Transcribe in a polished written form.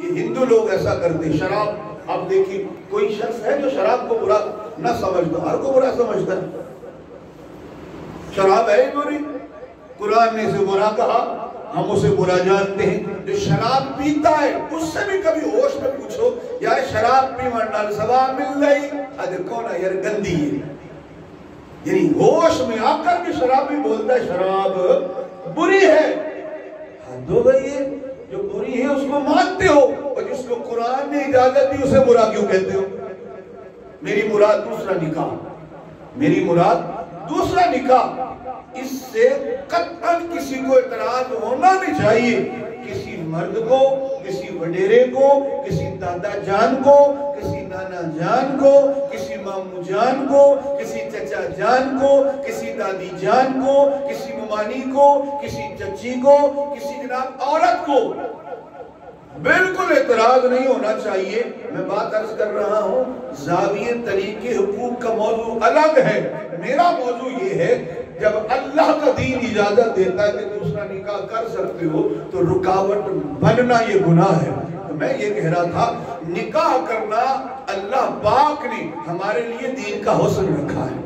یہ ہندو لوگ ایسا کرتے. شراب اب دیکھیے کوئی شخص ہے جو شراب کو برا نہ سمجھتا, ہر کو برا سمجھتا ہے. شراب ہے بری, قرآن نے اسے برا کہا, ہم اسے برا جانتے ہیں. جو شراب پیتا ہے اس سے بھی کبھی ہوش میں پوچھو یا شراب پی ورنہ سواب مل رہی ادھر کون ہے یار گندی ہے, یعنی ہوش میں آ کر بھی شرابی بولتا ہے شراب بری ہے. حد ہو گئی ہے, جو بری ہے اس کو مانتے ہو اور جس کو قرآن نے اجازت دی اسے برا کیوں کہتے ہو؟ میری مراد دوسرا نکاح, میری مراد دوسرا نکاح. اس سے قطعاً کسی کو اعتراض ہونا نہیں چاہیے. کسی مرد کو, کسی وڈیرے کو, کسی دادا جان کو, کسی نانا جان کو, کسی مامو جان کو, کسی چچا جان کو, کسی دادی جان کو, کسی ممانی کو, کسی چچی کو, کسی جناب عورت کو بالکل اعتراض نہیں ہونا چاہیے. میں بات عرض کر رہا ہوں زاویہ طریقے حقوق کا موضوع الگ ہے. میرا موضوع یہ ہے جب اللہ کا دین اجازت دیتا ہے کہ دوسرا نکاح کر سکتے ہو تو رکاوٹ بننا یہ گناہ ہے. تو میں یہ کہہ رہا تھا نکاح کرنا اللہ پاک نے ہمارے لیے دین کا حسن رکھا ہے.